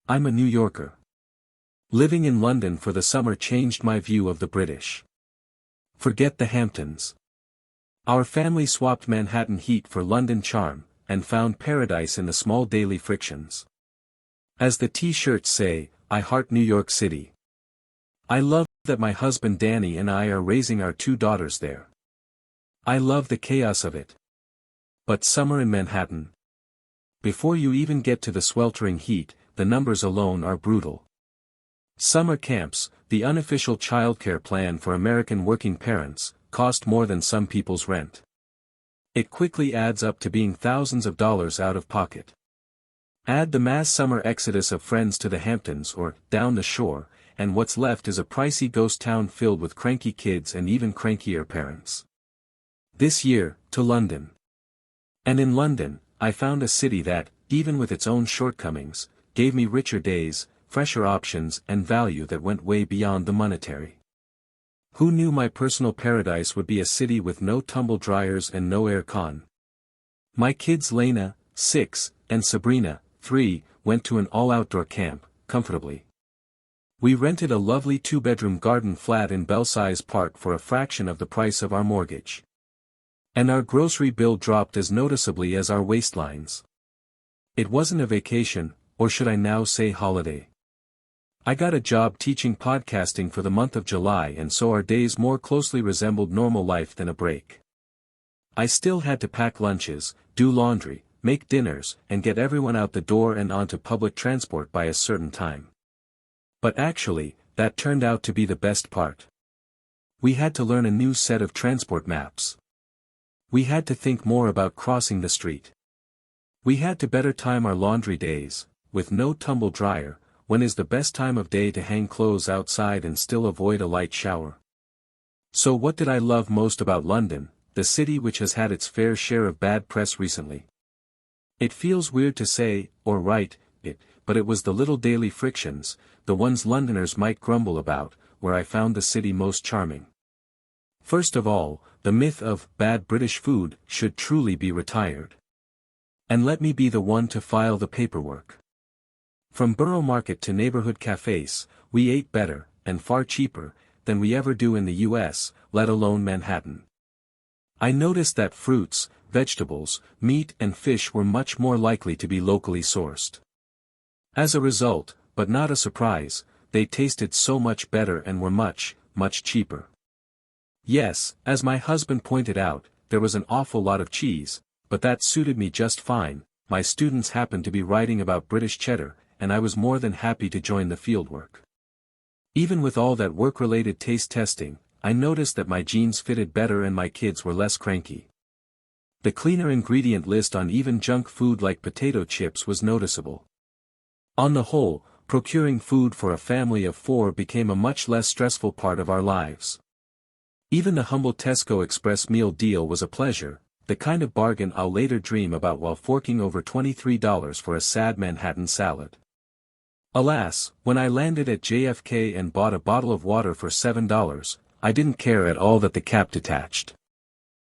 I'm a New Yorker. Living in London for the summer changed my view of the British. Forget the Hamptons. Our family swapped Manhattan heat for London charm, and found paradise in the small daily frictions. As the t-shirts say, I heart New York City. I love that my husband Danny and I are raising our 2 daughters there. I love the chaos of it. But summer in Manhattan? Before you even get to the sweltering heat, the numbers alone are brutal. Summer camps, the unofficial childcare plan for American working parents, cost more than some people's rent. It quickly adds up to being thousands of dollars out of pocket. Add the mass summer exodus of friends to the Hamptons or down the shore, and what's left is a pricey ghost town filled with cranky kids and even crankier parents. This year, to London. And in London, I found a city that, even with its own shortcomings, gave me richer days, fresher options and value that went way beyond the monetary. Who knew my personal paradise would be a city with no tumble dryers and no air con? My kids Leyna, 6, and Sabrina, 3, went to an all-outdoor camp, comfortably. We rented a lovely 2-bedroom garden flat in Belsize Park for a fraction of the price of our mortgage. And our grocery bill dropped as noticeably as our waistlines. It wasn't a vacation, or should I now say holiday. I got a job teaching podcasting for the month of July, and so our days more closely resembled normal life than a break. I still had to pack lunches, do laundry, make dinners, and get everyone out the door and onto public transport by a certain time. But actually, that turned out to be the best part. We had to learn a new set of transport maps. We had to think more about crossing the street. We had to better time our laundry days, with no tumble dryer. When is the best time of day to hang clothes outside and still avoid a light shower? So what did I love most about London, the city which has had its fair share of bad press recently? It feels weird to say, or write, it, but it was the little daily frictions, the ones Londoners might grumble about, where I found the city most charming. First of all, the myth of bad British food should truly be retired. And let me be the one to file the paperwork. From Borough Market to neighborhood cafes, we ate better, and far cheaper, than we ever do in the US, let alone Manhattan. I noticed that fruits, vegetables, meat and fish were much more likely to be locally sourced. As a result, but not a surprise, they tasted so much better and were much, much cheaper. Yes, as my husband pointed out, there was an awful lot of cheese, but that suited me just fine. My students happened to be writing about British cheddar, and I was more than happy to join the fieldwork. Even with all that work-related taste testing, I noticed that my jeans fitted better and my kids were less cranky. The cleaner ingredient list on even junk food like potato chips was noticeable. On the whole, procuring food for a family of 4 became a much less stressful part of our lives. Even the humble Tesco Express meal deal was a pleasure, the kind of bargain I'll later dream about while forking over $23 for a sad Manhattan salad. Alas, when I landed at JFK and bought a bottle of water for $7, I didn't care at all that the cap detached.